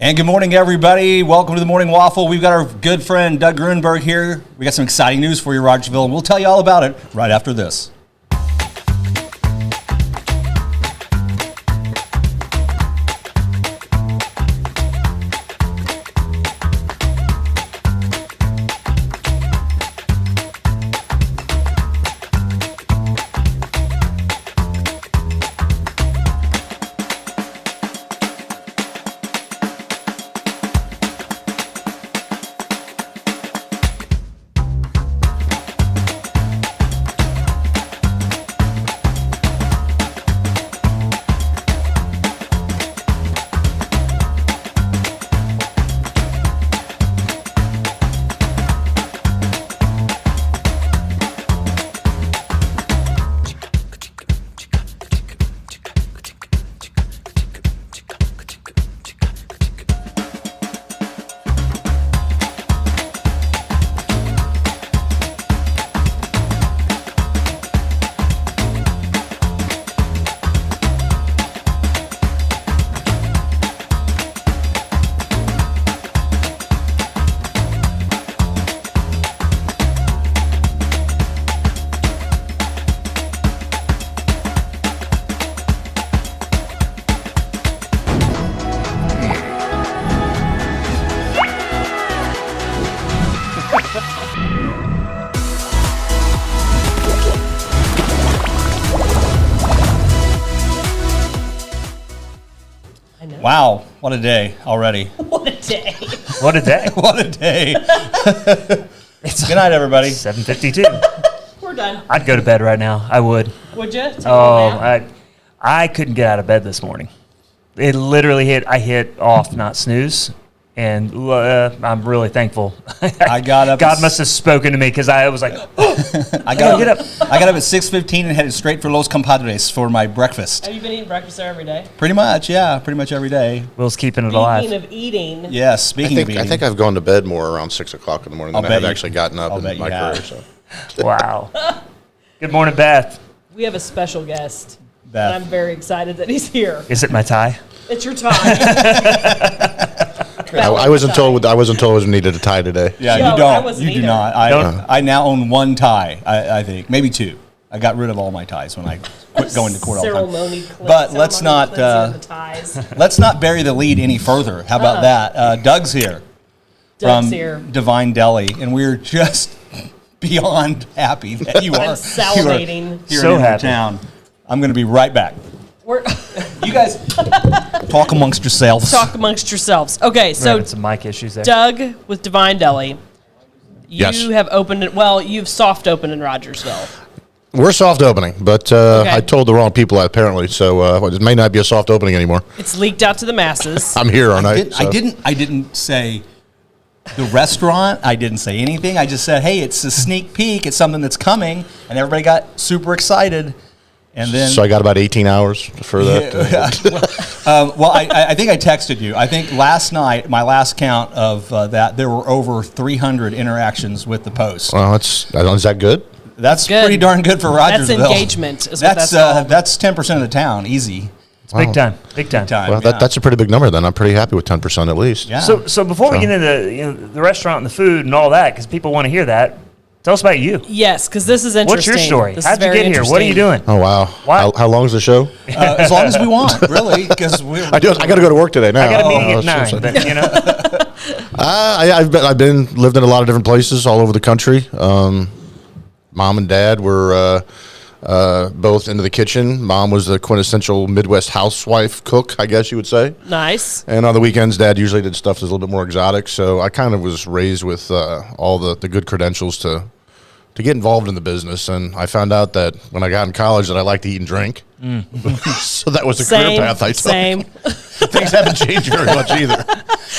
And good morning, everybody. Welcome to the Morning Waffle. We've got our good friend Doug Gruenberg here. We got some exciting news for you, Rogersville, and we'll tell you all about it right after this. Wow, what a day already. What a day. What a day. What a day. Good night, everybody. 7:52. We're done. I'd go to bed right now. I would. Would you? I couldn't get out of bed this morning. It literally I hit off, not snooze. And I'm really thankful. I got up. God must have spoken to me because I was like, I got up at 6:15 and headed straight for Los Compadres for my breakfast. Have you been eating breakfast there every day? Pretty much, yeah. Pretty much every day. Will's keeping it alive. Speaking of eating. Yes, speaking of eating. I think I've gone to bed more around 6 o'clock in the morning than I have actually gotten up in my career. So. Wow. Good morning, Beth. We have a special guest. Beth. And I'm very excited that he's here. Is it my tie? It's your tie. I wasn't told I was needed a tie today. Yeah, No, you don't. I wasn't You do either. not. I now own one tie, I think. Maybe two. I got rid of all my ties when I quit going to court all the Ceremony time. But let's not let's not bury the lead any further. How about that? Doug's here Doug's from here. D'vine Deli, and we're just beyond happy that you are salivating. here So in happy. town. I'm going to be right back. We're You guys talk amongst yourselves. talk amongst yourselves. Okay, So so some mic issues there. Doug with D'vine Deli. You Yes. have opened it. Well, you've soft opened in Rogersville. We're soft opening, but I told the wrong people apparently, so it may not be a soft opening anymore. It's leaked out to the masses. I'm here, aren't I? I didn't say the restaurant. I didn't say anything. I just said, hey, it's a sneak peek. It's something that's coming, and everybody got super excited. And then, So I got about 18 hours for that. well, I think I texted you. I think last night, my last count of that, there were over 300 interactions with the post. Well, is that good? That's Good. pretty darn good for Rogersville. That's engagement. Is what that's called. That's 10% of the town, easy. It's big time. Big time. Well, yeah. that's a pretty big number then. I'm pretty happy with 10% at least. Yeah. So before we get into the restaurant and the food and all that, because people want to hear that, tell us about you. Yes, because this is What's interesting. your story? This How'd is you very get here? What are you interesting. doing? Oh, wow. Why- How long is the show? As long as we want, really, because I got to go to work today now. I got a meeting Oh, at 9, but you know. I've lived in a lot of different places all over the country. Mom and Dad were both into the kitchen. Mom was the quintessential Midwest housewife cook, I guess you would say. Nice. And on the weekends, Dad usually did stuff that's a little bit more exotic. So I kind of was raised with all the good credentials to get involved in the business. And I found out that when I got in college that I liked to eat and drink. So that was the career path I took. Same. Things haven't changed very much either.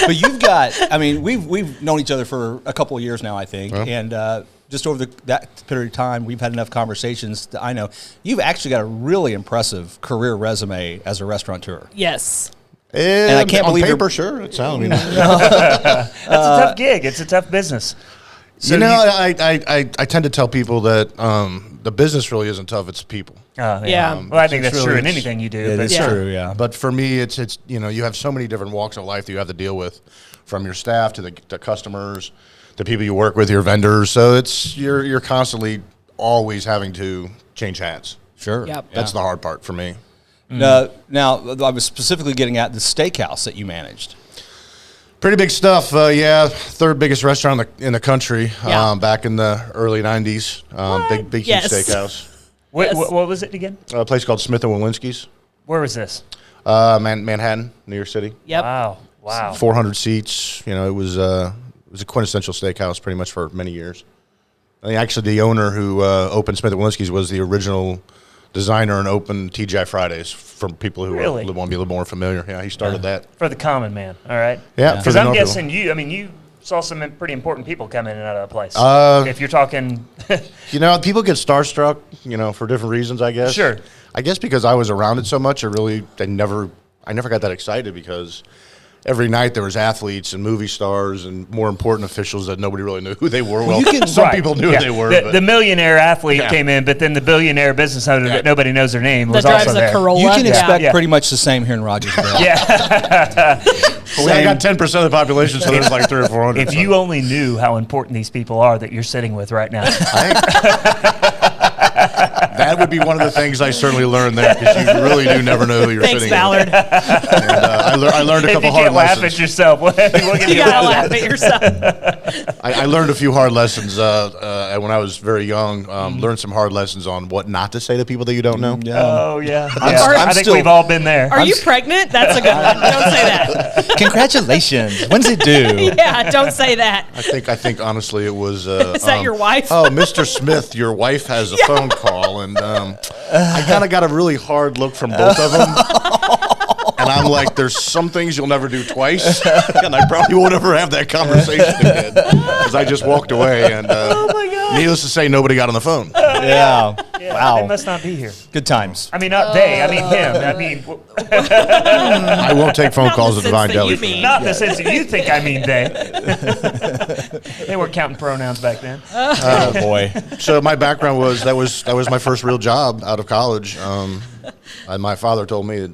But you've got, I mean, we've known each other for a couple of years now, I think. Yeah. And just over that period of time, we've had enough conversations that I know you've actually got a really impressive career resume as a restaurateur. Yes. And I can't on believe paper, sure. It sounds. That's a tough gig. It's a tough business. So I tend to tell people that the business really isn't tough; it's people. Yeah. Well, I think It's that's really- true in anything you do. It but is true, yeah. But for me, it's you have so many different walks of life that you have to deal with, from your staff to the customers, the people you work with, your vendors. So you're constantly always having to change hats. Sure. Yep. That's the hard part for me. Now, I was specifically getting at the steakhouse that you managed. Pretty big stuff. Third biggest restaurant in the country. Yeah. Back in the early '90s. Big Yes. huge steakhouse. What was it again? A place called Smith & Walensky's. Where was this? Manhattan, New York City. Yep. Wow. 400 seats. It was a quintessential steakhouse pretty much for many years. I think actually the owner who opened Smith & Walensky's was the original designer and opened TGI Fridays, for people who Really? want to be a little more familiar. Yeah, he started that. For the common man, all right? Yeah, for Because the I'm normal. guessing you saw some pretty important people come in and out of that place. If you're talking... People get starstruck, for different reasons, I guess. Sure. I guess because I was around it so much, I never got that excited, because every night there was athletes and movie stars and more important officials that nobody really knew who they were. Well, some Right. people knew Yeah. who they were. The, the millionaire athlete Yeah. came in, but then the billionaire business owner that nobody knows their name That was drives also a there. Corolla. You can Yeah. expect Yeah. pretty much the same here in Rogersville. Yeah. I got 10% of the population, so there's like 300 or 400. If you only knew how important these people are that you're sitting with right now. That would be one of the things I certainly learned there, because you really do never know who you're Thanks, sitting Ballard. with. And, I learned a If couple you hard can't laugh lessons. at yourself, we'll give You you gotta laugh at yourself. I learned a few hard lessons when I was very young. Learned some hard lessons on what not to say to people that you don't know. Oh, yeah. I'm I think still- we've all been there. Are you pregnant? That's a good one. Don't say that. Congratulations. When's it due? Yeah, don't say that. I think honestly it was. Is that your wife? Oh, Mr. Smith, your wife has a phone call, and I kind of got a really hard look from both of them. And I'm like, there's some things you'll never do twice, and I probably won't ever have that conversation again, because I just walked away, and needless to say, nobody got on the phone. Yeah. Yeah, Wow. They must not be here. Good times. I mean, not they. I mean him. I mean, I won't take phone Not calls the at D'vine sense that Deli. you mean. not in the sense that you think I mean they. They weren't counting pronouns back then. Oh, boy. So my background was that was my first real job out of college. And my father told me,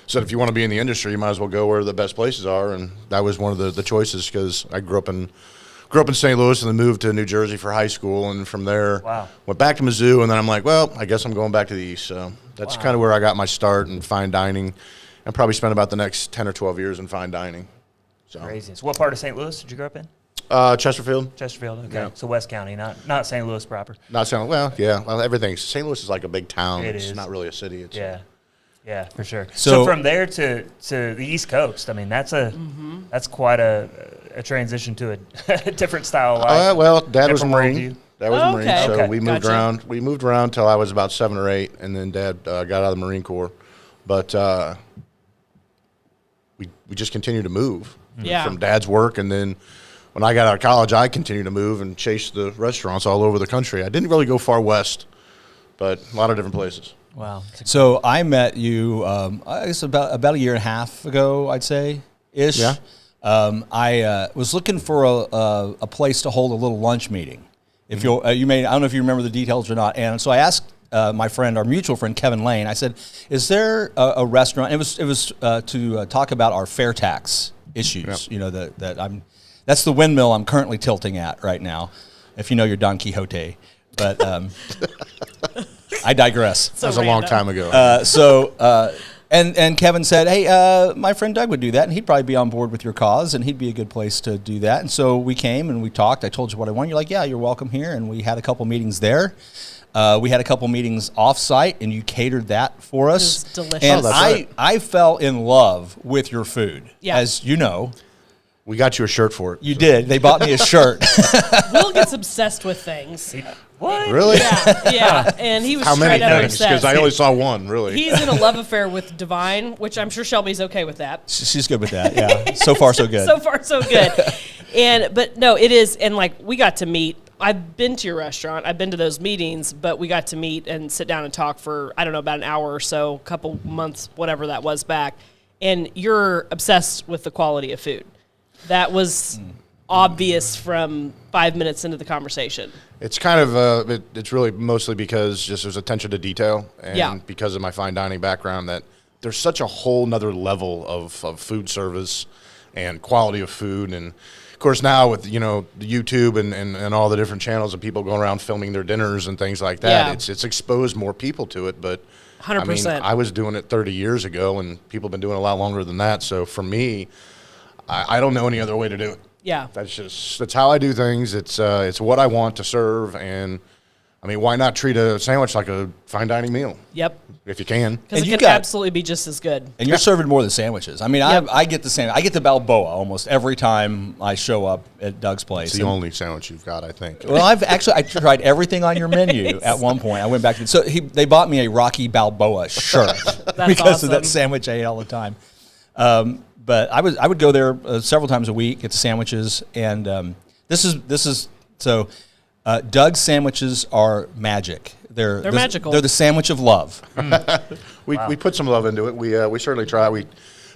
said, if you want to be in the industry, you might as well go where the best places are, and that was one of the choices, because I grew up in St. Louis and then moved to New Jersey for high school, and from there went back to Mizzou, and then I'm like, well, I guess I'm going back to the East. So that's kind of where I got my start in fine dining, and probably spent about the next 10 or 12 years in fine dining. So Crazy. So what part of St. Louis did you grow up in? Chesterfield. Chesterfield. Okay. Yeah. So West County, not St. Louis proper. Not sound well, yeah. Well, everything. St. Louis is like a big town. It It's is. not really a city. It's Yeah. Yeah, for sure. So- So from there to the East Coast, I mean, that's quite a transition to a different style of life. well, Dad was a Different Marine. worldview. Dad was a Marine, Okay. so Okay. we moved Gotcha. around. We moved around till I was about 7 or 8, and then Dad got out of the Marine Corps. But we just continued to move Yeah. from Dad's work, and then when I got out of college, I continued to move and chase the restaurants all over the country. I didn't really go far west, but a lot of different places. Wow. So I met you, I guess about a year and a half ago, I'd say, ish. Yeah. I was looking for a place to hold a little lunch meeting. If I don't know if you remember the details or not. And so I asked my friend, our mutual friend Kevin Lane. I said, "Is there a restaurant?" It was to talk about our fair tax issues. Yep. You know that's the windmill I'm currently tilting at right now. If you know your Don Quixote, but I digress. That was a long time ago. And Kevin said, hey, my friend Doug would do that, and he'd probably be on board with your cause, and he'd be a good place to do that. And so we came and we talked. I told you what I wanted. You're like, yeah, you're welcome here. And we had a couple meetings there. We had a couple meetings off-site, and you catered that for us. was delicious. And Oh, that's right. I fell in love with your food, Yeah. as you know. We got you a shirt for it. You did. They bought me a shirt. Will gets obsessed with things. What? Really? Yeah, and he was How many straight up things? obsessed. Because I only saw one, really. He's in a love affair with D'vine, which I'm sure Shelby's okay with that. She's good with that, yeah. So far, so good. So far, so good. But no, it is, and like we got to meet. I've been to your restaurant. I've been to those meetings, but we got to meet and sit down and talk for, I don't know, about an hour or so, a couple months, whatever that was back. And you're obsessed with the quality of food. That was obvious from 5 minutes into the conversation? It's kind of it's really mostly because just there's attention to detail, and because of my fine dining background, that there's such a whole nother level of food service and quality of food. And of course now with, you know, the YouTube and all the different channels of people going around filming their dinners and things like that, it's exposed more people to it. But 100%. I mean, I was doing it 30 years ago, and people have been doing it a lot longer than that. So for me, I don't know any other way to do it. Yeah. That's how I do things. It's what I want to serve, and I mean, why not treat a sandwich like a fine dining meal? Yep. If you can. Because it could absolutely be just as good. And you're serving more than sandwiches. I mean, I get the same. I get the Balboa almost every time I show up at Doug's place. It's the only sandwich you've got, I think. Well, I tried everything on your menu at one point. I went back to they bought me a Rocky Balboa shirt because of that sandwich I ate all the time. But I would go there several times a week, get the sandwiches, and this is Doug's sandwiches are magic. They're magical. They're the sandwich of love. We put some love into it. We certainly try. We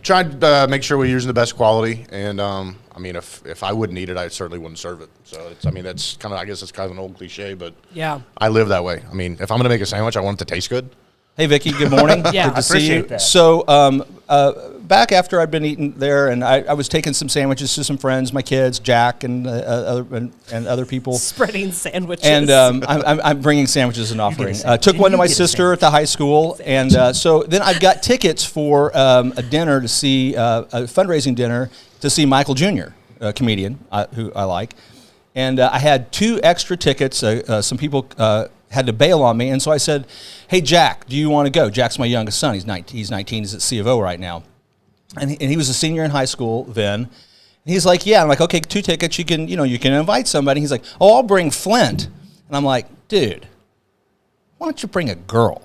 tried to make sure we're using the best quality, and I mean, if I wouldn't eat it, I certainly wouldn't serve it. So that's kind of, I guess it's kind of an old cliche, but yeah, I live that way. I mean, if I'm going to make a sandwich, I want it to taste good. Hey, Vicki, good morning. Yeah, good to see you. that. So, back after I'd been eating there, and I was taking some sandwiches to some friends, my kids, Jack, and other people. Spreading sandwiches. And I'm bringing sandwiches and offering. Took one to my sister at the high school, and so then I've got tickets for a dinner to see a fundraising dinner to see Michael Jr., a comedian who I like, and I had 2 extra tickets. Some people had to bail on me, and so I said, "Hey, Jack, do you want to go?" Jack's my youngest son. He's 19. He's at C of O right now, and he was a senior in high school then. And he's like, "Yeah." I'm like, "Okay, 2 tickets. You can invite somebody." He's like, "Oh, I'll bring Flint." And I'm like, "Dude, why don't you bring a girl?"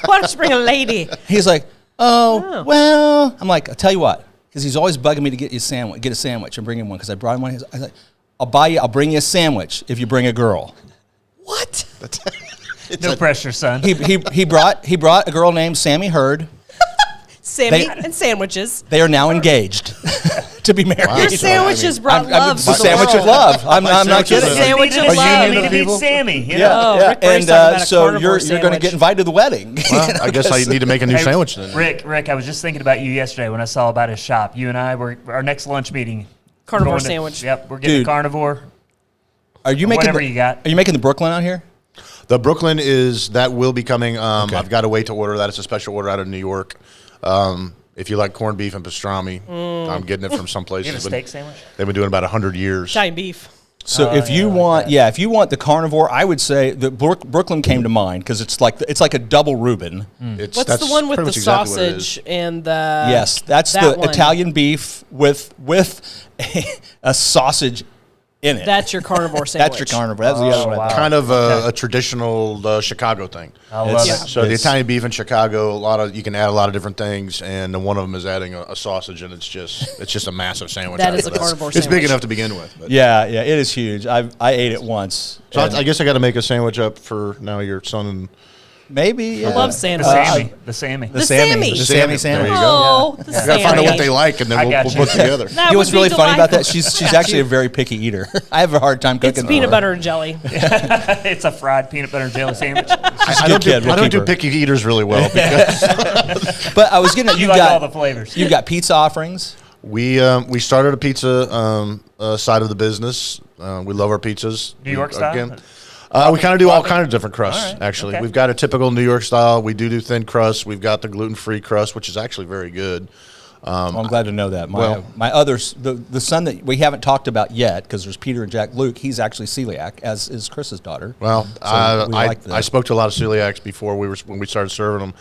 Why don't you bring a lady? He's like, "Oh, well." I'm like, "I'll tell you what," because he's always bugging me to get a sandwich and bring him one because I brought him one. I was like, I'll bring you a sandwich if you bring a girl. What? No pressure, son. He brought a girl named Sammy Hurd. Sammy and sandwiches. They are now engaged to be married. Wow. Your sandwiches brought love to the the sandwich world. of love. I'm not kidding. Sandwich of You love. need to meet Sammy. You know? Yeah, Oh, yeah. Rick Barry's And talking about a so carnivore you're going to sandwich. get invited to the wedding. Well, I guess I need to make a new sandwich then. Rick, I was just thinking about you yesterday when I saw about his shop. You and I were our next lunch meeting. Carnivore Going to- sandwich. Yep, we're getting Dude. a carnivore. Are you making whatever you got. Are you making the Brooklyn out here? The Brooklyn that will be coming. I've got to wait to order that. It's a special order out of New York. If you like corned beef and pastrami, I'm getting it from some You places. have a steak sandwich? They've been doing it about 100 years. Italian beef. So if you want the carnivore, I would say the Brooklyn came to mind because it's like a double Reuben. What's the one with pretty the much exactly what it is. sausage and the? Yes, that's that the one. Italian beef with a sausage in it. That's your carnivore sandwich. That's your carnivore. That's the other one. wow. Kind of a traditional Chicago thing. I love It's- it. So the It's- Italian beef in Chicago, you can add a lot of different things, and one of them is adding a sausage, and it's just a massive sandwich. That out is of a it. carnivore It's sandwich. big enough to begin with. But. Yeah, it is huge. I ate it once. So And I guess I got to make a sandwich up for now your son and maybe I love The sandwich. Sammy. The Sammy. the Sammy. The Sammy There sandwich. you go. Oh, the You got to find out what they Sammy. like, and then I we'll got put you. together. That You know would what's be really funny about that? delightful. She's actually a very picky eater. I have a hard time It's cooking. peanut butter and jelly. It's a fried peanut butter and jelly sandwich. She's a good kid. We'll I don't keep do her. picky eaters really well. Because But I was getting at You you like got all the flavors. You've got pizza offerings. we started a pizza side of the business. We love our pizzas. New York style? We kind of do all kinds of different crusts, All right, actually. okay. We've got a typical New York style. We do thin crust. We've got the gluten-free crust, which is actually very good. Well, I'm glad to know that. well- My others, the son that we haven't talked about yet, because there's Peter and Jack Luke. He's actually celiac, as is Chris's daughter. Well, So we like that. I spoke to a lot of celiacs before when we started serving them,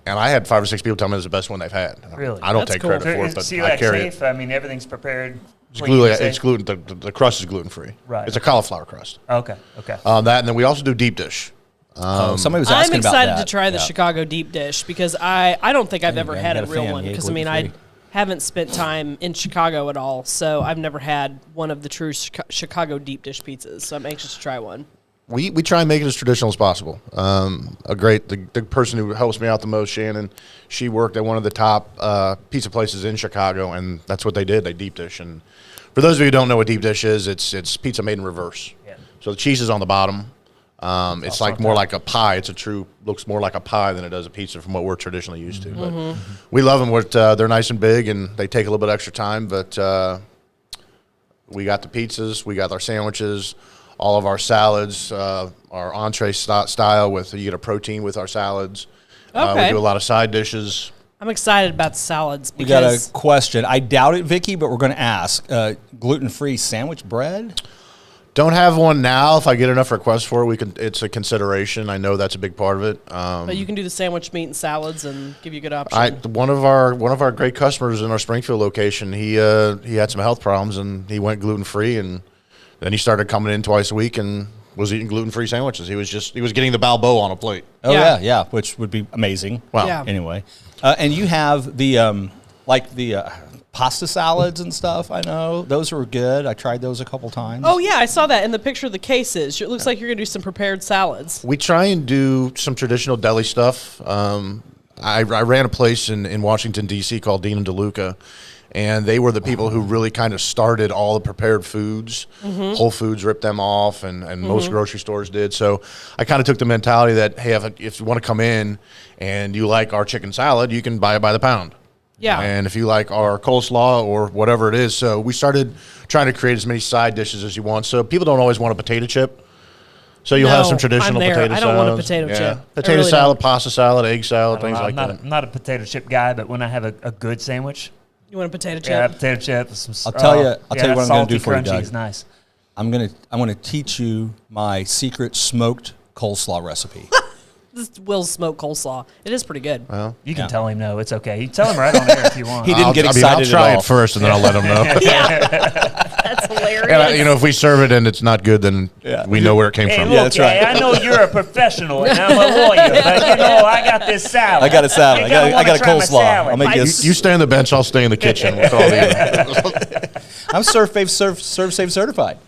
and I had 5 or 6 people tell me it was the best one they've had. Really? I don't That's take cool. credit So for it, is but celiac I carry safe? it. I mean, everything's prepared. It's clean, gluten. safe? It's gluten. The crust is gluten-free. Right. It's a cauliflower crust. Okay. Okay. That, and then we also do deep dish. Somebody was I'm asking about excited that. to try the Yeah. Chicago deep dish because I don't think I've ever man, had you a got a real fan. one He ate because I mean I gluten-free. haven't spent time in Chicago at all, so I've never had one of the true Chicago deep dish pizzas. So I'm anxious to try one. We try and make it as traditional as possible. The person who helps me out the most, Shannon, she worked at one of the top pizza places in Chicago, and that's what they did. They deep dish, and For those of you who don't know what deep dish is, it's pizza made in reverse. Yeah. So the cheese is on the bottom. It's like more like a pie. Looks more like a pie than it does a pizza from what we're traditionally used to. But we love them. They're nice and big, and they take a little bit extra time. But we got the pizzas, we got our sandwiches, all of our salads, our entree style with you get a protein with our salads. Okay. We do a lot of side dishes. I'm excited about the salads We got a because question. I doubt it, Vicky, but we're going to ask. Gluten-free sandwich bread? Don't have one now. If I get enough requests for it, it's a consideration. I know that's a big part of it. but you can do the sandwich meat and salads and give you a good option. One of our great customers in our Springfield location, he had some health problems and he went gluten-free, and then he started coming in twice a week and was eating gluten-free sandwiches. He was getting the Balboa on a plate. Oh, Yeah. yeah, which would be amazing. Wow. Yeah. Anyway. And you have the pasta salads and stuff, I know. Those were good. I tried those a couple times. Oh yeah, I saw that in the picture of the cases. It looks like you're gonna do some prepared salads. We try and do some traditional deli stuff. I ran a place in Washington, D.C. called Dean and DeLuca, and they were the people who really kind of started all the prepared foods. Whole Foods ripped them off, and most grocery stores did. So I kind of took the mentality that, hey, if you want to come in and you like our chicken salad, you can buy it by the pound. Yeah. And if you like our coleslaw or whatever it is. So we started trying to create as many side dishes as you want. So people don't always want a potato chip. So you'll have No, some traditional I'm there. potato I salad. don't want a potato chip. I Potato really salad, don't. pasta salad, egg salad, things like that. I'm not a potato chip guy, but when I have a good sandwich, You want a potato chip? yeah, potato chip. With some, I'll tell you what I'm gonna salty, do for you, crunchy Doug. is nice. I'm gonna teach you my secret smoked coleslaw recipe. This Will's smoked coleslaw. It is pretty good. You can Yeah. tell him no, it's okay. You tell him right on air if you want. He didn't get I'll excited try at all. it first, and then I'll let them know. That's hilarious. And if we serve it and it's not good, then we know where it came Hey, from. look, Yeah, that's right. I know you're a professional and I'm a lawyer, but I got this salad. I got a salad. You're gonna I got wanna a try my coleslaw. salad. I'll make you. You stay on the bench, I'll stay in the kitchen with all the. I'm Serve Safe certified.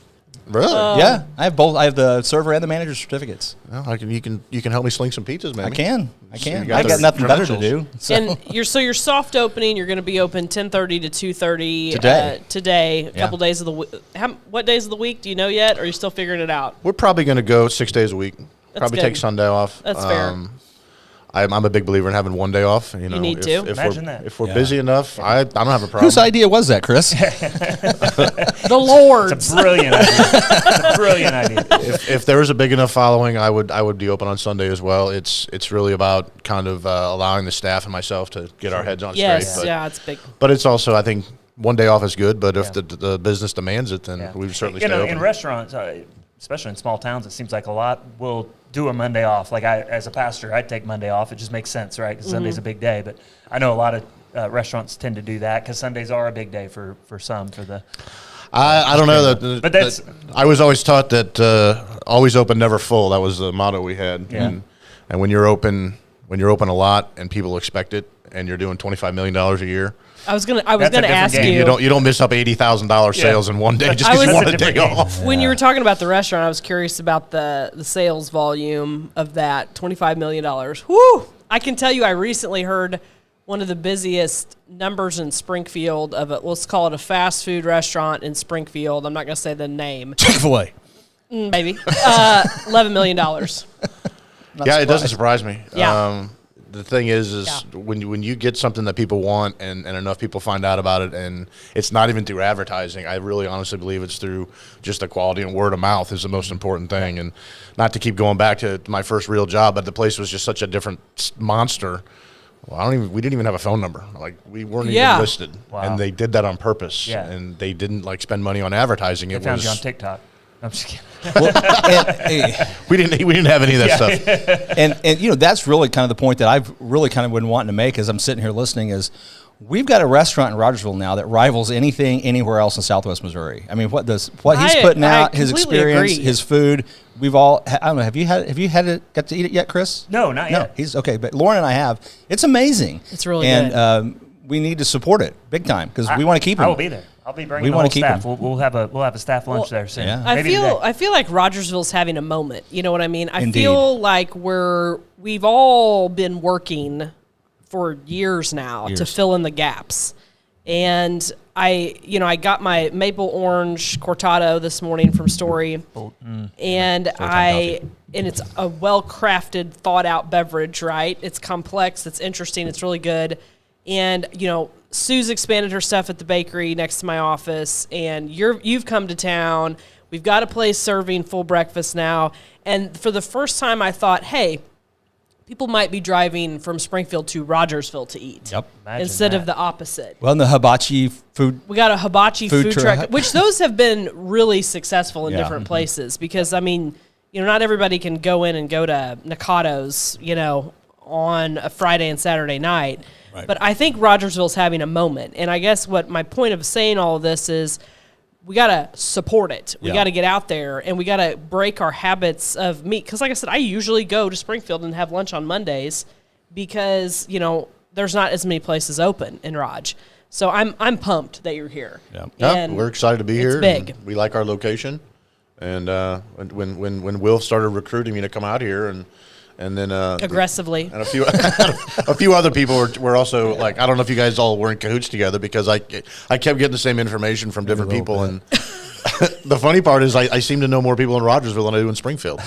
Really? Yeah, I have both. I have the server and the manager certificates. Well, you can help me sling some pizzas, man. I can. you I got got the nothing better to do. credentials. So. And your soft opening, you're going to be open 10:30 to 2:30 Today. Today, a Yeah. couple days of the week. What days of the week do you know yet? Or are you still figuring it out? We're probably going to go 6 days a week. Probably good. take Sunday off. That's fair. I'm a big believer in having one day off. You know, need if, to. If Imagine we're, that. If we're Yeah. busy enough, I don't have a problem. Whose idea was that, Chris? The Lord's. It's a brilliant idea. It's a brilliant idea. If there was a big enough following, I would be open on Sunday as well. It's really about kind of allowing the staff and myself to get our heads on Yes, straight. yeah, it's big. But it's also, I think, one day off is good. But if the business demands it, then Yeah. we would certainly You stay know, open. in restaurants, especially in small towns, it seems like a lot will do a Monday off. Like as a pastor, I'd take Monday off. It just makes sense, right? Because Sunday's a big day. But I know a lot of restaurants tend to do that because Sundays are a big day for some. For the I don't know that. But that's- I was always taught that always open, never full. That was the motto we had. Yeah. And when you're open a lot and people expect it, and you're doing $25 million a year, I was gonna That's a different ask game. you. you don't miss up $80,000 sales in one day just I because you was- want a That's a day different game. off. When you were talking about the restaurant, I was curious about the sales volume of that $25 million. Whoo! I can tell you, I recently heard one of the busiest numbers in Springfield of it. Let's call it a fast food restaurant in Springfield. I'm not going to say the name. Chick-fil-A. Maybe $11 million. Yeah, it doesn't surprise me. Yeah. The thing is Yeah. when you get something that people want and enough people find out about it, and it's not even through advertising. I really honestly believe it's through just the quality and word of mouth is the most important thing. And not to keep going back to my first real job, but the place was just such a different monster. Well, we didn't even have a phone number. Like we weren't Yeah. even listed, Wow. and they did that on purpose. Yeah. And they didn't spend money on advertising. they It found was you on TikTok. I'm just kidding. we didn't have any of that stuff. And that's really kind of the point that I've really kind of been wanting to make as I'm sitting here listening is we've got a restaurant in Rogersville now that rivals anything anywhere else in Southwest Missouri. I mean, what he's putting I out, his completely experience, agree. his food. We've all, I don't know, have you had it, got to eat it yet, Chris? No, not No, yet. he's okay, but Lauren and I have. It's amazing. It's really and, good. we need to support it big time because we want to keep him. I will be there. I'll be bringing We the wanna whole keep staff. them. We'll have a staff lunch there soon. Yeah. Maybe today. I feel like Rogersville's having a moment. You know what I mean? I Indeed. feel like we've all been working for years now to Years. fill in the gaps. And I got my maple orange cortado this morning from Story, and it's a well-crafted, thought-out beverage, right? It's complex, it's interesting, it's really good. And, Sue's expanded her stuff at the bakery next to my office, and you've come to town. We've got a place serving full breakfast now. And for the first time, I thought, hey, people might be driving from Springfield to Rogersville to eat. Yep. Instead of the opposite. Well, and the hibachi food. We got a hibachi food truck, which those have been really successful in different places because, not everybody can go in and go to Nakado's, on a Friday and Saturday night. Right. But I think Rogersville's having a moment. And I guess what my point of saying all of this is we got to support it. We got to get out there and we got to break our habits of meat. Because like I said, I usually go to Springfield and have lunch on Mondays because, there's not as many places open in Rog. So I'm pumped that you're here. Yeah, we're excited to be here. It's big. We like our location. And when Will started recruiting me to come out here and then aggressively, and a few other people were also like, I don't know if you guys all were in cahoots together because I kept getting the same information from different people, and the funny part is I seem to know more people in Rogersville than I do in Springfield.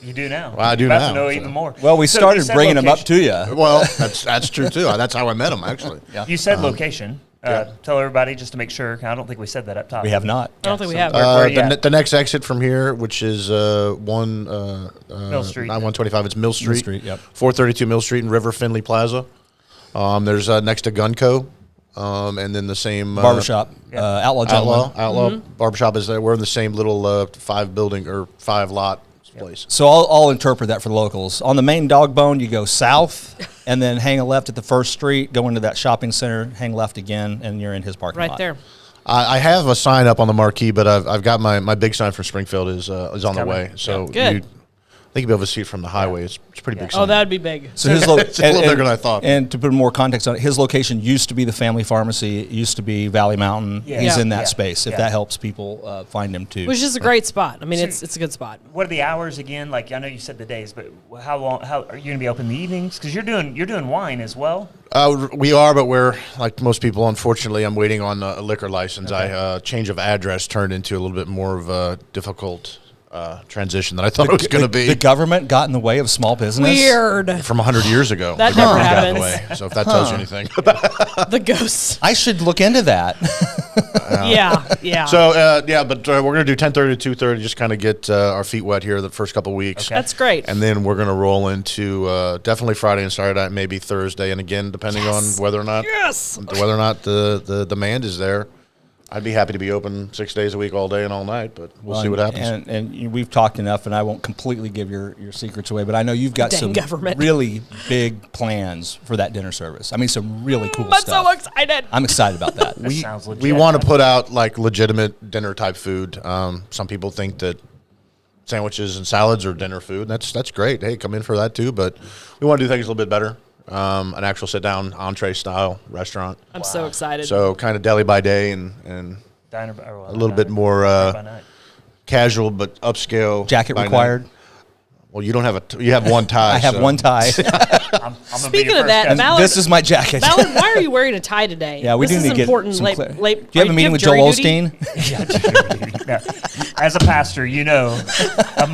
You do now. Well, I do You're about now. to know even more. Well, we started bringing them up to you. Well, that's true too. That's how I met them actually. Yeah. You said location. Tell everybody just to make sure. I don't think we said that up top. We have not. I don't think we have. Where are you at? The next exit from here, which is Mill Street. not 125, it's Mill Street. Street, yep. 432 Mill Street in River Finley Plaza. There's next to Gunco, and then the same Barbershop, Outlaw Gentleman. Outlaw Barbershop is there. We're in the same little 5 lot place. So I'll interpret that for the locals. On the main dog bone, you go south, and then hang a left at the first street, go into that shopping center, hang left again, and you're in his parking lot. Right there. I have a sign up on the marquee, but I've got my big sign from Springfield is on the way. So Good. I think you'll be able to see it from the highway. It's a pretty big sign. Oh, that would be big. So his It's a little bigger than I thought. And to put more context on it, his location used to be the family pharmacy. It used to be Valley Mountain. Yeah. He's in that Yeah. space. If that helps people find him too. Which is a great spot. I mean, it's a good spot. What are the hours again? Like I know you said the days, but how long? How are you going to be open in the evenings? Because you're doing wine as well. We are, but we're like most people. Unfortunately, I'm waiting on a liquor license. Okay. Change of address turned into a little bit more of a difficult transition than I thought it was going to be. The government got in the way of small business. Weird. From 100 years ago. That the government never got in the happens. way. So if that tells you anything. The ghosts. I should look into that. Yeah. So, but we're going to do 10:30 to 2:30, just kind of get our feet wet here the first couple weeks. Okay. That's great. And then we're going to roll into definitely Friday and Saturday, maybe Thursday. And again, depending on whether or not the demand is there. I'd be happy to be open 6 days a week, all day and all night, but we'll see what happens. And we've talked enough, and I won't completely give your secrets away, but I know you've got Dang some government. really big plans for that dinner service. I mean, some really cool I'm stuff. so excited. I'm excited about that. That sounds legit. We want to put out like legitimate dinner type food. Some people think that sandwiches and salads are dinner food. That's great. Hey, come in for that too. But we want to do things a little bit better. An actual sit down entree style restaurant. I'm so excited. So kind of deli by day and Diner, a little bit more by night. casual but upscale. Jacket by required. night. Well, you don't have you have one tie. I have so. one tie. I'm Speaking of that, And Ballard, this is my jacket. Ballard, why are you wearing a tie today? Yeah, we this do need to get important. some clear. Do late, you have a meeting with Joel Osteen? As a pastor, a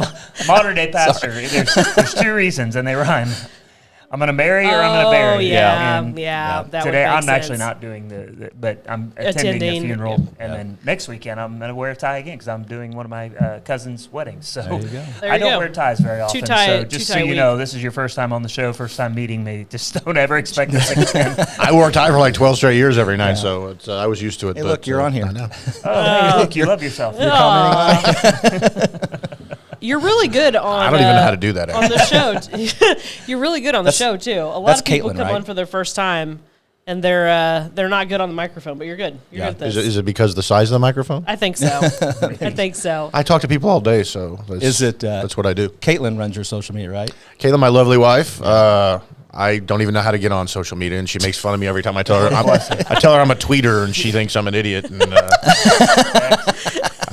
modern day pastor, there's 2 reasons, and they rhyme. I'm going to marry or I'm going to bury. Yeah. And, That would today make I'm actually sense. not doing but I'm attending the funeral, and then next weekend I'm going to wear a tie again because I'm doing one of my cousin's weddings. So There you go. I don't wear ties very often. So just so you week. know, this is your first time on the show, first time meeting me. Just don't ever expect this again. I wore a tie for like 12 straight years every night, so it's, I was used to it. Hey, but, look, you're on here. I know. Oh, hey, look, you love yourself. You're really good on. I don't even know how to do that. On the show. You're really good on the show too. A lot that's of people Caitlin, come right? on for their first time, and they're not good on the microphone. But you're good. You're good at this. Is it because of the size of the microphone? I think so. I think so. I talk to people all day, so That's what I do. Caitlin runs your social media, right? Caitlin, my lovely wife, I don't even know how to get on social media, and she makes fun of me every time I tell her. I tell her I'm a tweeter, and she thinks I'm an idiot. And,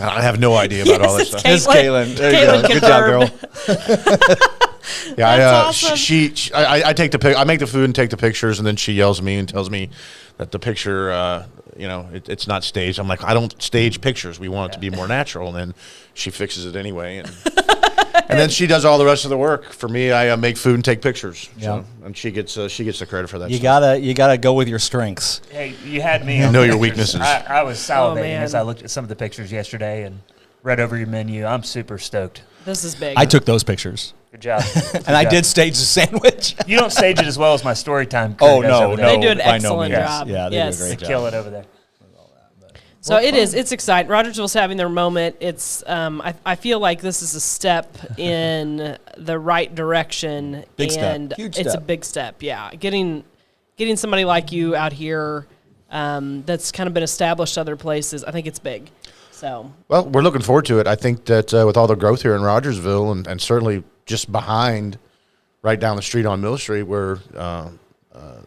I have no idea about all this stuff. It's Caitlin. There you go. Good job, girl. Yeah, awesome. I take the pic. I make the food and take the pictures, and then she yells at me and tells me that the picture, it's not staged. I'm like, I don't stage pictures. We want it to be more natural, and then she fixes it anyway, and then she does all the rest of the work for me. I make food and take pictures. Yeah. And she gets the credit for that. You stuff. gotta go with your strengths. Hey, you had me. You on know the your pictures. weaknesses. I was salivating man. as I looked at some of the pictures yesterday and read over your menu. I'm super stoked. This is big. I took those pictures, Good job. and I did stage the sandwich. You don't stage it as well as my story time crew Oh does no, over no, there. They do an by no excellent means. job. Yeah, they Yes. do a They great job. kill it over there. So it's exciting. Rogersville's having their moment. It's I feel like this is a step in the right direction. Big step. and Huge it's a step. big step. Yeah, getting somebody like you out here that's kind of been established other places. I think it's big. So Well, we're looking forward to it. I think that with all the growth here in Rogersville, and certainly just behind, right down the street on Mill Street, where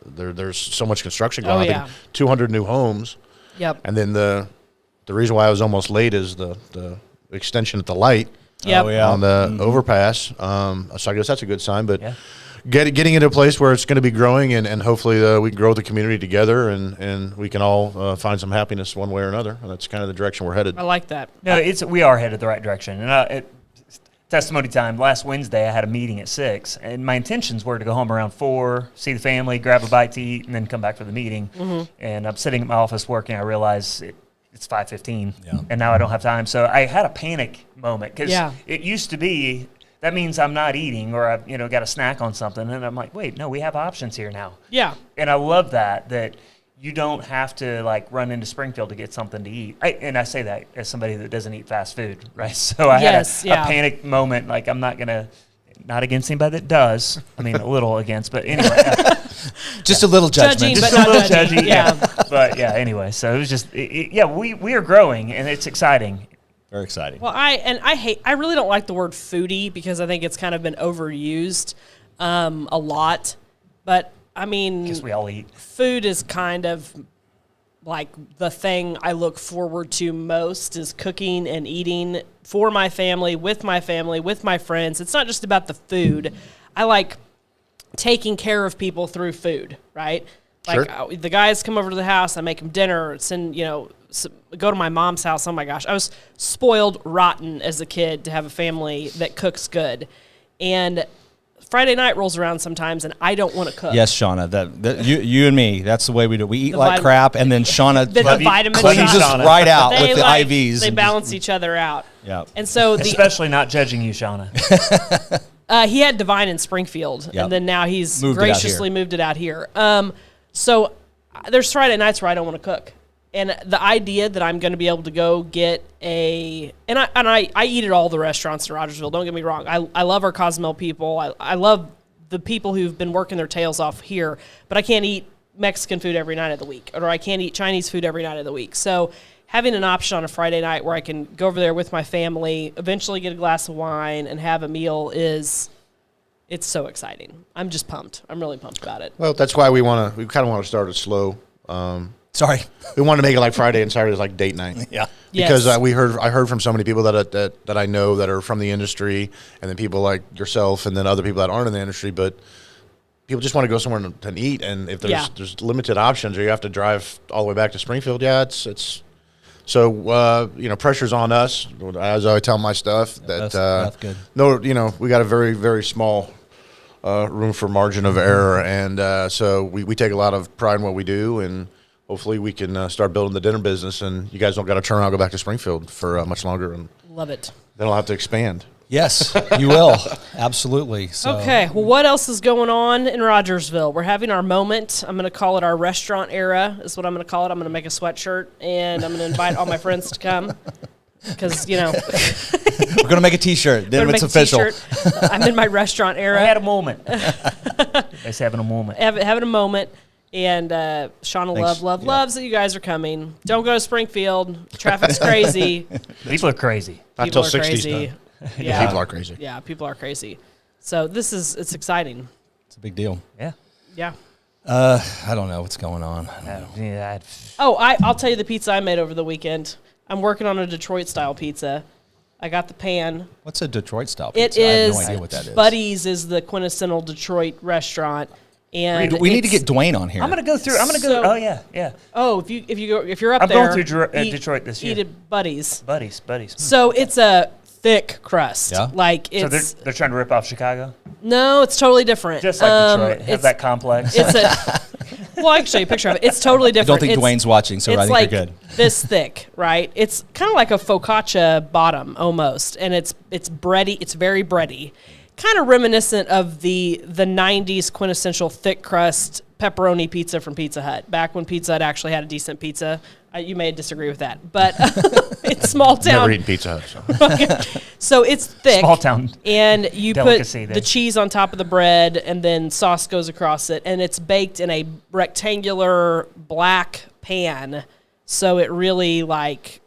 there's so much construction going on. I yeah. think 200 new homes. yep. And then the reason why I was almost late is the extension at the light Yep. Oh, yeah. on the overpass. So I guess that's a good sign. But Yeah. getting into a place where it's going to be growing, and hopefully we can grow the community together, and we can all find some happiness one way or another. And that's kind of the direction we're headed. I like that. No, we are headed the right direction. And testimony time. Last Wednesday, I had a meeting at 6, and my intentions were to go home around 4, see the family, grab a bite to eat, and then come back for the meeting. Mm-hmm. And I'm sitting at my office working. I realize it's 5:15, Yeah. and now I don't have time. So I had a panic moment because Yeah. it used to be that means I'm not eating or I've got a snack on something, and I'm like, wait, no, we have options here now. Yeah. And I love that you don't have to like run into Springfield to get something to eat. And I say that as somebody that doesn't eat fast food, right? So I had a panic moment. Like I'm not against anybody that does. I mean, a little against, but anyway. Just a little judgment. Judging, Just but a not little judging. judgy, yeah. But yeah, anyway. So it was just, we are growing and it's exciting. Very exciting. Well, I really don't like the word foodie because I think it's kind of been overused a lot. But I mean, Because we all eat. food is kind of like the thing I look forward to most is cooking and eating for my family, with my friends. It's not just about the food. I like taking care of people through food, right? Like Sure. the guys come over to the house, I make them dinner, go to my mom's house. Oh my gosh, I was spoiled rotten as a kid to have a family that cooks good. And Friday night rolls around sometimes, and I don't want to cook. Yes, Shauna. That you and me. That's the way we do. We eat The like vitamin- crap, and then Shauna The vitamin cleans shots. us right out They with the like- IVs. They and balance each other out. Yeah. And so Especially not judging you, Shauna. he had D'vine in Springfield, Yep. and then now he's Moved it out graciously moved it out here. So there's Friday nights where I don't want to cook. And the idea that I'm going to be able to go get I eat at all the restaurants in Rogersville. Don't get me wrong. I love our Cozumel people. I love the people who've been working their tails off here, but I can't eat Mexican food every night of the week, or I can't eat Chinese food every night of the week. So having an option on a Friday night where I can go over there with my family, eventually get a glass of wine and have a meal it's so exciting. I'm just pumped. I'm really pumped about it. Well, that's why we kind of want to start it slow. Sorry. We want to make it like Friday and Saturday is like date night. Yeah. Because Yes. I heard from so many people that I know that are from the industry, and then people like yourself, and then other people that aren't in the industry, but people just want to go somewhere to eat, and if there's limited options, or you have to drive all the way back to Springfield, it's so pressure's on us. As I tell my stuff That's good. no, we got a very very small room for margin of error, and so we take a lot of pride in what we do, and hopefully we can start building the dinner business, and you guys don't got to turn around and go back to Springfield for much longer, and Love it. then I'll have to expand. Yes, you will. Absolutely. So, Okay, well, what else is going on in Rogersville? We're having our moment. I'm going to call it our restaurant era, is what I'm going to call it. I'm going to make a sweatshirt, and I'm going to invite all my friends to come. Because, we're going to make a T-shirt. Then it's official. I'm in my restaurant era. I had a moment. It's having a moment. Having a moment. And Shauna Thanks. loves that you guys are coming. Don't go to Springfield. Traffic's crazy. People are crazy. Not People till are 60's crazy. done. Yeah. People are crazy. Yeah, people are crazy. So it's exciting. It's a big deal. Yeah. Yeah. I don't know what's going on. Oh, I'll tell you the pizza I made over the weekend. I'm working on a Detroit style pizza, I got the pan. What's a Detroit style It pizza? I have is no idea what that is. Buddy's is the quintessential Detroit restaurant. And we need to get Dwayne on here. I'm gonna go through. So- Oh yeah. Oh, if you're up I'm there, going through eat- Detroit this year. Eat at Buddy's. Buddies. So it's a thick crust. Yeah? Like So it's they're trying to rip off Chicago, no, it's totally different. just like Detroit. Have It's that complex. it's a well, I can show you a picture of it. It's totally I different. don't think It's- Dwayne's watching, so I it's think like you're good. this thick, right? It's kind of like a focaccia bottom almost, and it's bready. It's very bready, kind of reminiscent of the '90s quintessential thick crust pepperoni pizza from Pizza Hut. Back when Pizza Hut actually had a decent pizza. You may disagree with that, but it's small town. Never eaten Pizza Hut. So. So it's thick. Small town And you put delicacy there. the cheese on top of the bread, and then sauce goes across it, and it's baked in a rectangular black pan. So it really like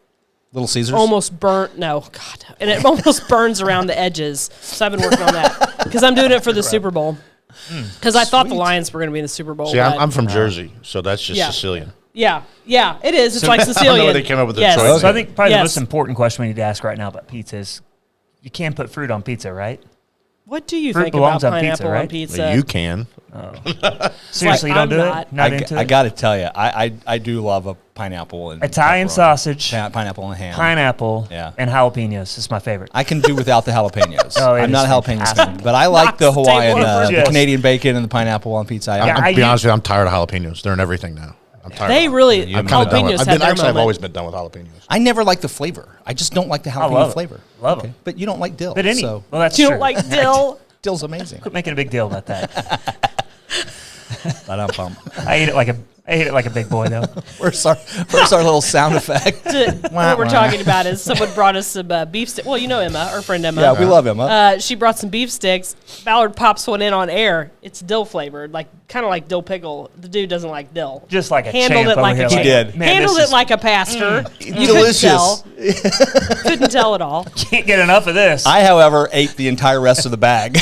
Little Caesars. almost burnt. No, God, and it almost burns around the edges. So I've been working on that because I'm doing it for the Super Bowl. Because I thought the Lions were going to be in the Super Bowl. See, but- I'm from Jersey, so that's just Yeah. Sicilian. yeah, it is. It's like I don't know Sicilian. where they came up with the Yes. choice. So I think probably Yes. the most important question we need to ask right now about pizza is, you can't put fruit on pizza, right? What do you Fruit think about belongs on pineapple pizza, on right? pizza? Well, you can. Seriously, you I'm don't do not. it? Not into I it? got to tell you, I do love a pineapple and Italian pepperoni. sausage, Pineapple and ham. pineapple, Yeah. and jalapenos is my favorite. I can do without the jalapenos. Oh, it I'm not is a jalapeno fantastic. fan, but I like the Knocks the table Hawaiian, over. the Yes. Canadian bacon and the pineapple on pizza. Yeah, I'm I be use- honest with you, I'm tired of jalapenos. They're in everything now. I'm tired. They of them. really I'm I'm kind of done with. jalapenos I've had been their actually. I've moment. always been done with jalapenos. I never like the flavor. I just don't like the love jalapeno it. flavor. Love 'em. But you don't like dill. But so well, that's You true. don't like dill? dill's amazing. Quit making a big deal about that. Ba-dum-bum. I ate it like a big boy though. Where's our little sound effect? What we're talking about is someone brought us some beef sticks. Well, you know Emma, our friend Emma. Yeah, we love Emma. She brought some beef sticks. Ballard pops one in on air. It's dill flavored, like kind of like dill pickle. The dude doesn't like dill. Just like a Handled champ it like over a here. champ. He did. Man, Handled this it like a pastor. You Delicious. couldn't tell at all. can't get enough of this. I, however, ate the entire rest of the bag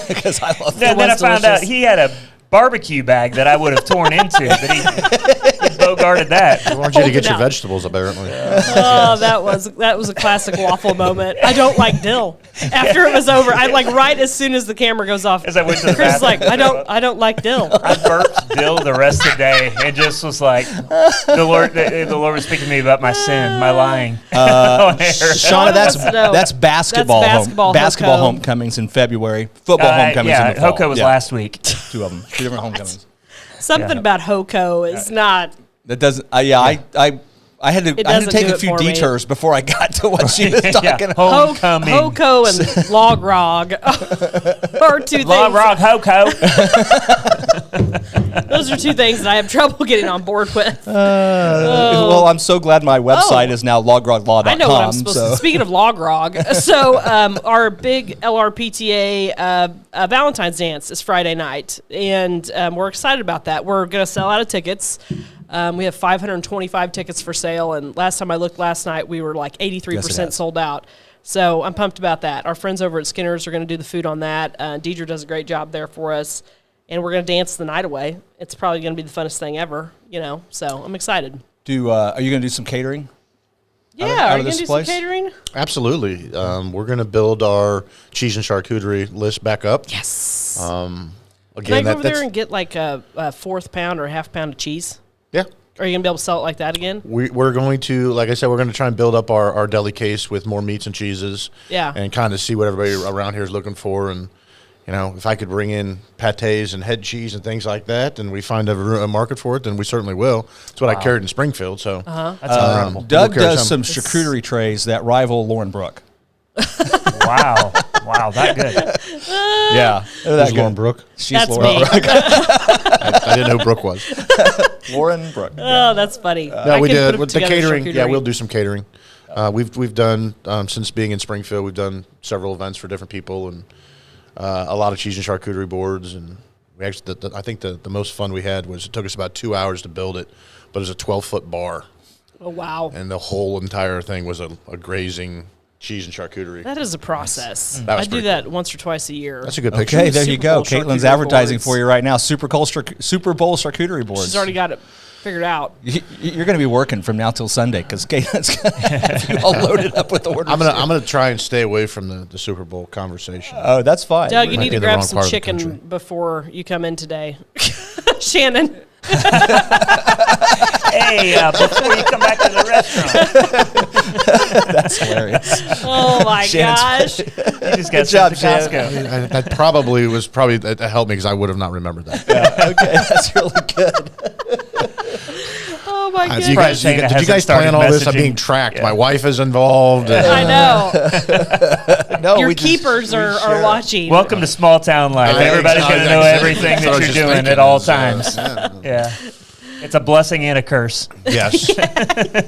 because I love it. then I was found out delicious. he had a barbecue bag that I would have torn into, but he bogarted that. I want you to Hold get it your out. vegetables, apparently. Oh, that was a classic waffle moment. I don't like dill. After it was over, I like right as soon as the camera goes off. As I went to the Chris is like, bathroom. I don't like dill. I burped dill the rest of the day and just was like, the Lord was speaking to me about my sin, my lying. on air. Shauna, that's basketball. basketball Basketball Hoko. homecomings in February. Football homecomings yeah, in the fall. Hoko was Yeah, last week. 2 of them. 2 different homecomings. Something about Hoko is not. That doesn't. I had to doesn't take do a it few for me. detours before I got to what she was talking about. Homecoming. Hoko and Log Rog are two Log things. Rock Hoko. Those are two things that I have trouble getting on board with. Well, I'm so glad my website is now logrogllaw.com. I know what I'm supposed so. to. Speaking of Log Rog, so our big LRPTA Valentine's dance is Friday night, and we're excited about that. We're going to sell out of tickets. We have 525 tickets for sale, and last time I looked last night, we were like 83% has. sold out. So I'm pumped about that. Our friends over at Skinner's are going to do the food on that. Deidre does a great job there for us, and we're going to dance the night away. It's probably going to be the funnest thing ever, so I'm excited. Are you going to do some catering? Yeah, out are of you going this to do place? some catering? Absolutely. We're going to build our cheese and charcuterie list back up. Yes. Again, Can I go over that's there and get like a fourth pound or a half pound of cheese? yeah. Are you going to be able to sell it like that again? We're going to, like I said, we're going to try and build up our deli case with more meats and cheeses. Yeah. And kind of see what everybody around here is looking for. And, if I could bring in pâtés and head cheese and things like that, and we find a market for it, then we certainly will. That's what I carried in Springfield. So That's incredible. Doug We'll carry does some. some charcuterie trays that rival Lauren Brook. Wow, that good. Yeah. Who's Lauren Brooke? She's That's Lauren me. Brook. I didn't know who Brooke was. Lauren Brook. Oh, that's funny. No, I we can put did it with the together catering. Yeah, charcuterie. we'll do some catering. We've done since being in Springfield. We've done several events for different people and a lot of cheese and charcuterie boards. And we actually, I think the most fun we had was it took us about 2 hours to build it, but it was a 12-foot bar, Oh, wow. and the whole entire thing was a grazing cheese and charcuterie. That is a process. That was I do pretty that once or twice a year. That's a good picture. Okay, there you Super go. Bowl Caitlin's charcuterie advertising boards. for you right now. Super Bowl charcuterie boards. She's already got it figured out. You're going to be working from now till Sunday because Caitlin's going to have you all loaded up with orders. I'm gonna try and stay away from the Super Bowl conversation. Oh, that's fine. Doug, you Might need be to in the grab wrong some part of the chicken country. before you come in today. Shannon. Hey, before you come back to the restaurant, That's hilarious. Oh my Shannon's- gosh. you just got Good job, sent to Shannon. Costco. That probably that helped me because I would have not remembered that. Okay, that's really good. Oh my Did you goodness. guys, Shayna did you guys hasn't plan all started this? I'm being messaging. tracked. Yeah. My wife is involved. I know. No, Your we just- keepers are watching. Welcome to small town life. I- Everybody's going to know everything That's what I that was you're just doing thinking at all is, times. Yeah. It's a blessing and a curse. Yes.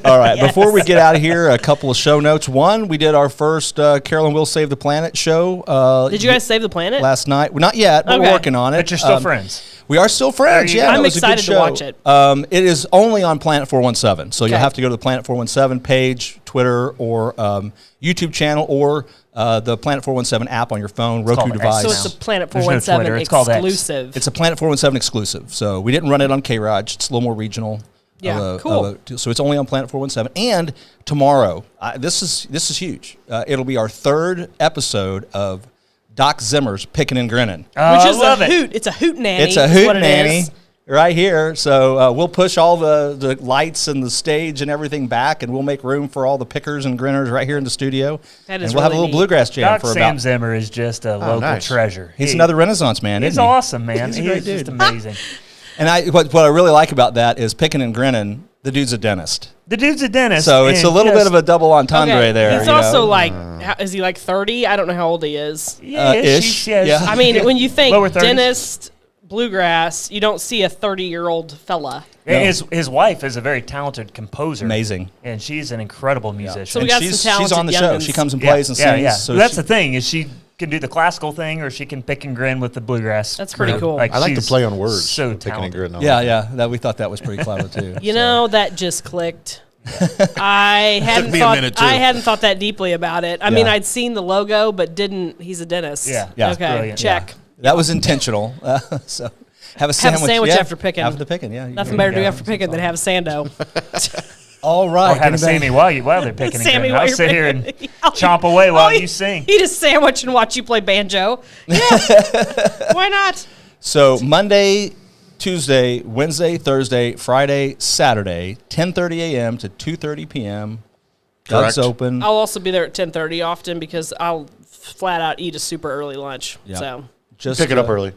All right, before we get out of here, a couple of show notes. One, we did our first Carolyn Will Save the Planet show. Did you guys save the planet? last night? Well, not yet, but we're Okay. working on it. But you're still friends. We are still friends. Are you- Yeah, I'm no, it was a good excited to show. watch it. It is only on Planet 417, so you'll Okay. have to go to the Planet 417 page, Twitter, or YouTube channel, or the Planet 417 app on your phone, Roku called device. So it's a Planet There's no 417 Twitter. It's called X. exclusive. It's a Planet 417 exclusive. So we didn't run it on K-ROG. It's a little more regional. Yeah, cool. So it's only on Planet 417. And tomorrow, this is huge. It'll be our third episode of Doc Zimmer's Pickin' and Grinnin'. Which I is love a it. hoot. It's a hoot nanny. It's a is hoot what it nanny is. right here. So we'll push all the lights and the stage and everything back, and we'll make room for all the pickers and grinners right here in the studio. That is and we'll have a really little neat. bluegrass jam Doc for Sam about. Zimmer is just a local nice. treasure. He's another Renaissance man, He's isn't he? awesome, man. He's a great just dude. amazing. And what I really like about that is Pickin' and Grinnin'. The dude's a dentist, The dude's a dentist. so it's a and little bit just- of a double entendre Okay. there. He's you also know? like, is he like 30? I don't know how old he is. Yeah, ish, yeah. I mean, when you think Lower 30s. dentist, bluegrass, you don't see a 30-year-old fella. No. His wife is a very talented composer. Amazing. And she's an incredible musician. So we And got she's some talented on the show. youngins. She comes and plays and sings. Yeah. So That's she- the thing is she can do the classical thing or she can pick and grin with the bluegrass. That's pretty cool. I like to she's play on words. So picking and talented. gritting. yeah. That we thought that was pretty clever too. You know, that just clicked. I hadn't me a thought minute, too. I hadn't thought that deeply about it. I mean, Yeah. I'd seen the logo, but didn't. He's a dentist. Yeah. Yeah. Okay. Brilliant. Check. That was intentional. So have a sandwich. sandwich yeah, after picking. After picking, yeah. you Nothing can- better to do go. after picking than have a sando. All right. Or have a anybody- Sammy while they're picking and Sammy grinning. while I'll you're sit here and picking. chomp away while Oh, you sing. Eat a sandwich and watch you play banjo. Yeah. Why not? So Monday, Tuesday, Wednesday, Thursday, Friday, Saturday, 10:30 a.m. to 2:30 p.m. Doug's Correct. open. I'll also be there at 10:30 often because I'll flat out eat a super early lunch. Yeah. So Just Pick it up early.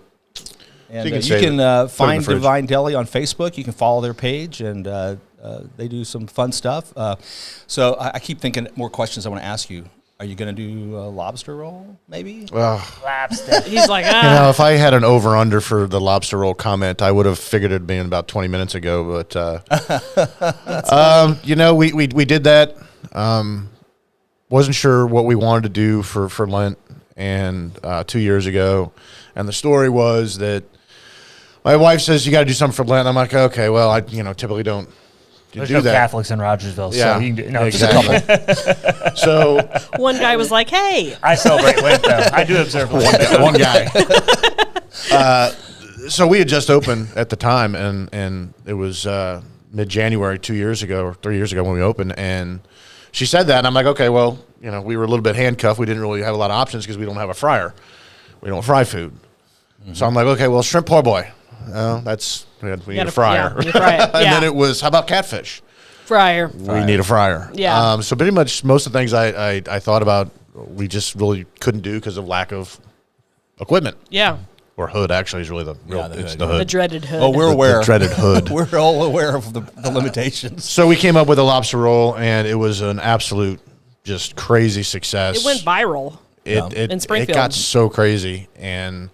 And So you can you save can it. Put it in the find fridge. D'vine Deli on Facebook. You can follow their page, and they do some fun stuff. So I keep thinking more questions I want to ask you. Are you going to do a lobster roll, maybe? Well, Lobster. he's like, you know, if I had an over/under for the lobster roll comment, I would have figured it'd been about 20 minutes ago. But you know, we did that. Wasn't sure what we wanted to do for Lent, and 2 years ago, and the story was that my wife says you got to do something for Lent. I'm like, okay, well, I typically don't There's do no that. Catholics in Rogersville, Yeah, so you can do just a couple. exactly. So one guy was like, hey. I celebrate Lent, though. I do observe Lent. one guy. So we had just opened at the time, and it was mid-January 2 years ago or 3 years ago when we opened, and she said that, and I'm like, okay, well, we were a little bit handcuffed. We didn't really have a lot of options because we don't have a fryer. We don't fry food. Mm-hmm. So I'm like, okay, well, shrimp po' boy. We need a fryer. Yeah, you fry it. And Yeah. then it was, how about catfish? Fryer. We need a fryer. Yeah. So pretty much most of the things I thought about, we just really couldn't do because of lack of equipment. Yeah. Or hood, actually, is really the real. Yeah, the it's hood. the hood. The dreaded hood. Oh, we're The aware. dreaded hood. We're all aware of the limitations. So we came up with a lobster roll, and it was an absolute just crazy success. It went viral. Yeah. In It Springfield. got so crazy, and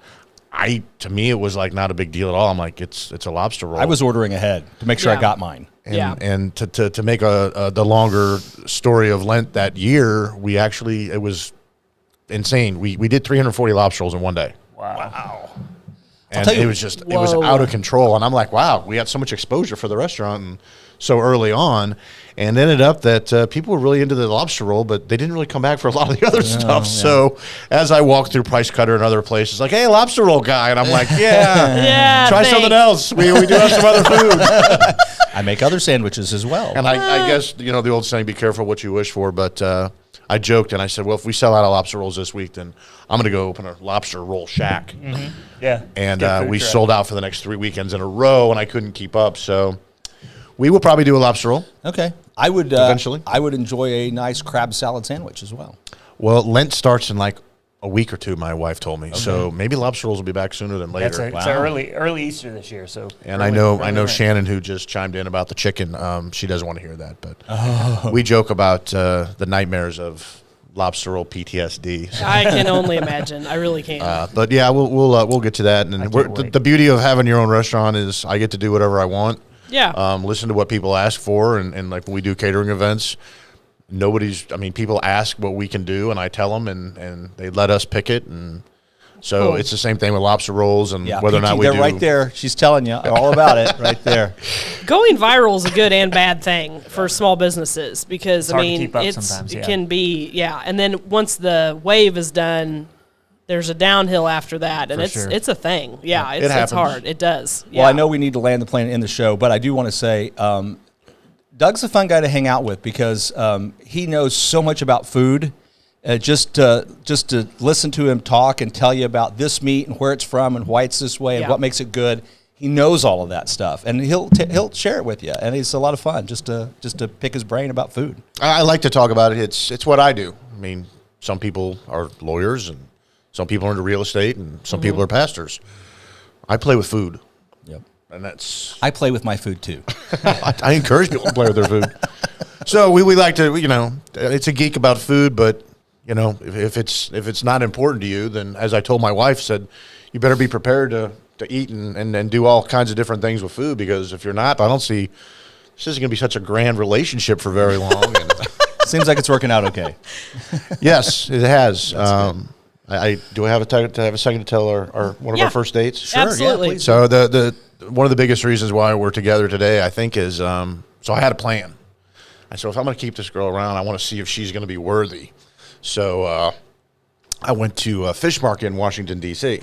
to me, it was like not a big deal at all. I'm like, it's a lobster roll. I was ordering ahead to make sure Yeah. I got mine. and, Yeah. and to make the longer story of Lent that year, it was insane. We did 340 lobster rolls in one day. Wow. And it was just, it was out of control. And I'm like, wow, we had so much exposure for the restaurant and so early on. And ended up that people were really into the lobster roll, but they didn't really come back for a lot of the other stuff. Yeah. So as I walked through Price Cutter and other places, like, hey, lobster roll guy. And I'm like, yeah, try something else. We do have some other food. I make other sandwiches as well. And I guess, the old saying, be careful what you wish for. But I joked and I said, well, if we sell out of lobster rolls this week, then I'm going to go open a lobster roll shack. Mm-hmm. Yeah. And we sold out for the next 3 weekends in a row, and I couldn't keep up. So we will probably do a lobster roll. Okay. I would eventually. I would enjoy a nice crab salad sandwich as well. Well, Lent starts in like a week or two, my wife told me. Okay. So maybe lobster rolls will be back sooner than later. It's early Easter this year. So and I know Shannon, who just chimed in about the chicken. She doesn't want to hear that, but we joke about the nightmares of lobster roll PTSD. So. I can only imagine. I really can. But yeah, we'll get to that. And the beauty of having your own restaurant is I get to do whatever I want. Yeah. Listen to what people ask for, and like when we do catering events, people ask what we can do, and I tell them, and they let us pick it, and so cool. It's the same thing with lobster rolls, and whether or not we do. Right there, she's telling you all about it right there. Going viral is a good and bad thing for small businesses because it can be and then once the wave is done, there's a downhill after that, and it's a thing. Yeah, it's hard. It does. Yeah. Well, I know we need to land the plane in the show, but I do want to say Doug's a fun guy to hang out with because he knows so much about food. Just to listen to him talk and tell you about this meat and where it's from and why it's this way and what makes it good. He knows all of that stuff, and he'll share it with you, and it's a lot of fun just to pick his brain about food. I like to talk about it. It's what I do. I mean, some people are lawyers and some people are into real estate, and some people are pastors. I play with food. Yep. And I play with my food, too. I encourage people to play with their food. So we like to, it's a geek about food, but, if it's not important to you, then as I told my wife, said, you better be prepared to eat and do all kinds of different things with food, because if you're not, I don't see, this isn't going to be such a grand relationship for very long. And seems like it's working out okay. Yes, it has. Do I have a second to tell our one of our first dates? Sure, absolutely. So the one of the biggest reasons why we're together today, I think, is so I had a plan. I said, if I'm going to keep this girl around, I want to see if she's going to be worthy. So I went to a fish market in Washington, D.C.,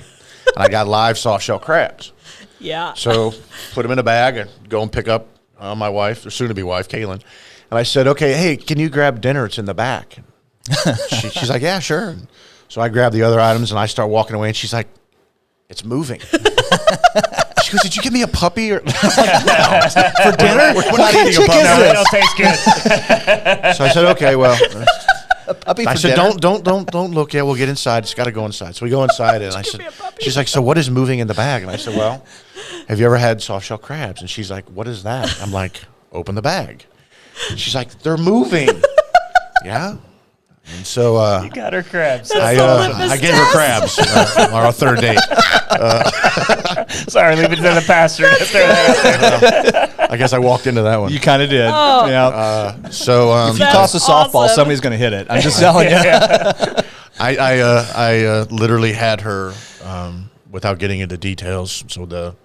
and I got live soft shell crabs. Yeah. So put them in a bag and go and pick up my wife, or soon-to-be wife, Kaylin. And I said, okay, hey, can you grab dinner? It's in the back. She's like, yeah, sure. So I grab the other items, and I start walking away, and she's like, it's moving. She goes, did you give me a puppy or no, for dinner? We're not eating a puppy. No, it don't taste good. So I said, okay, well. A puppy for I said, dinner? don't look yet. We'll get inside. It's got to go inside. So we go inside, and I said, she's like, so what is moving in the bag? And I said, well, have you ever had soft shell crabs? And she's like, what is that? I'm like, open the bag. And she's like, they're moving. Yeah. And so you got her crabs. I gave her crabs on our third date. Sorry, leave it to the pastor. I guess I walked into that one. You kind of did. Oh. Yeah. So if you toss a softball, somebody's going to hit it. I'm just telling you. I literally had her without getting into details. So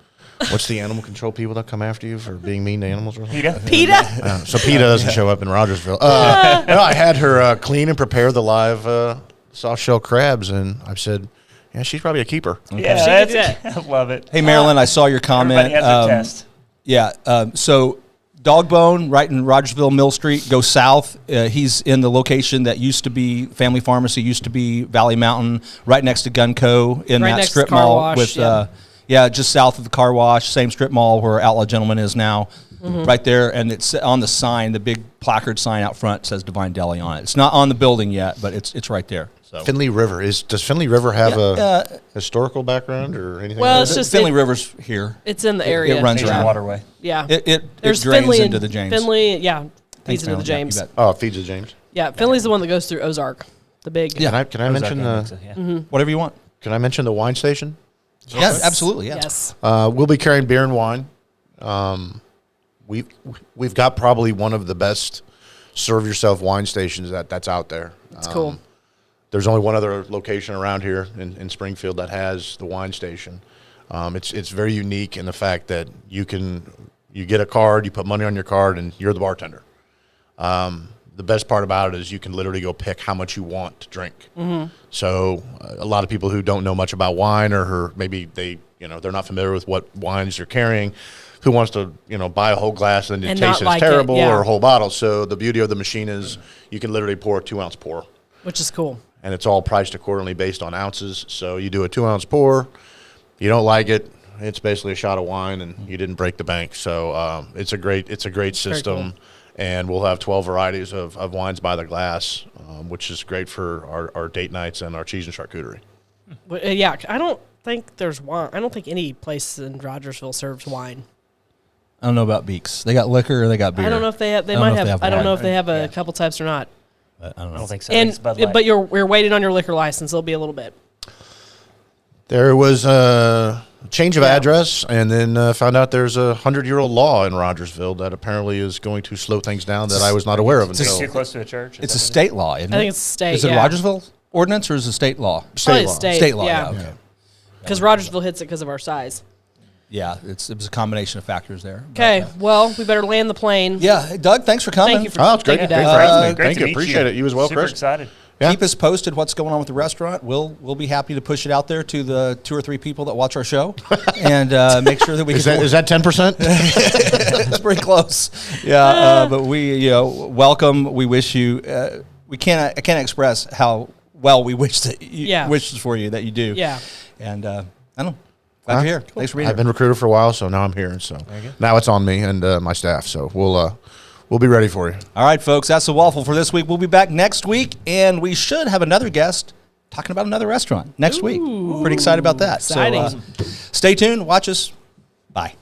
what's the animal control people that come after you for being mean to animals? PETA? So PETA doesn't show up in Rogersville. No, I had her clean and prepare the live soft shell crabs, and I said, yeah, she's probably a keeper. Okay. Yeah, I love it. Hey, Marilyn, I saw your comment. Everybody has a test. Yeah, so Dogbone, right in Rogersville, Mill Street, go south. He's in the location that used to be Family Pharmacy, used to be Valley Mountain, right next to Gunco in right that strip mall with just south of the car wash, same strip mall where Outlaw Gentleman is now, right there. And it's on the sign, the big placard sign out front says D'vine Deli on it. It's not on the building yet, but it's right there. So Finley River does Finley River have a historical background or anything? Well, like it's that? just Finley River's here. It's in the area. It runs Asian around. waterway. Yeah. It There's drains Finley into the James. Finley, feeds into the Marilyn. James. You bet. Oh, it feeds the James. Yeah, Finley's the one that goes through Ozark, the big. Yeah. Can I mention Whatever you want. Can I mention the wine station? Yeah, absolutely. Yeah. Yes. We'll be carrying beer and wine. We've got probably one of the best serve yourself wine stations that's out there. It's cool. There's only one other location around here in Springfield that has the wine station. It's very unique in the fact that you get a card, you put money on your card, and you're the bartender. The best part about it is you can literally go pick how much you want to drink. So a lot of people who don't know much about wine, or maybe they're not familiar with what wines you're carrying, who wants to buy a whole glass and it tastes terrible, or a whole bottle. So the beauty of the machine is you can literally pour a 2-ounce pour, which is cool. And it's all priced accordingly based on ounces. So you do a 2-ounce pour, you don't like it, it's basically a shot of wine, and you didn't break the bank. So it's a great system. Cool. And we'll have 12 varieties of wines by the glass, which is great for our date nights and our cheese and charcuterie. Yeah, I don't think there's wine. I don't think any place in Rogersville serves wine. I don't know about Beaks. They got liquor or they got beer. I don't know if they have. They might have. I don't know if they have a couple types or not. I don't know. I don't think so. And but we're waiting on your liquor license. It'll be a little bit. There was a change of address, and then found out there's a 100-year-old law in Rogersville that apparently is going to slow things down that I was not aware of until. It's too close to a church. It's a state law, isn't it? I think it's state. Is it Rogersville ordinance or is it state law? State law. State law. Yeah. Okay. Because Rogersville hits it because of our size. Yeah, it was a combination of factors there. Okay, well, we better land the plane. Yeah, hey, Doug, thanks for coming. Thank you for it's great. Doug. Thank you. Appreciate it. You as well, Super Chris. Excited. Yeah. Keep us posted what's going on with the restaurant. We'll be happy to push it out there to the 2 or 3 people that watch our show, and make sure that we is that 10%? It's pretty close. Yeah, but we welcome. We wish you. I can't express how well we wish that wishes for you that you do. Yeah. And I don't know. Glad you're here. Cool. Thanks for being here. I've been recruited for a while, so now I'm here. So now it's on me and my staff. So we'll be ready for you. All right, folks. That's the Waffle for this week. We'll be back next week, and we should have another guest talking about another restaurant next week. Pretty excited about that. Exciting. So stay tuned. Watch us. Bye.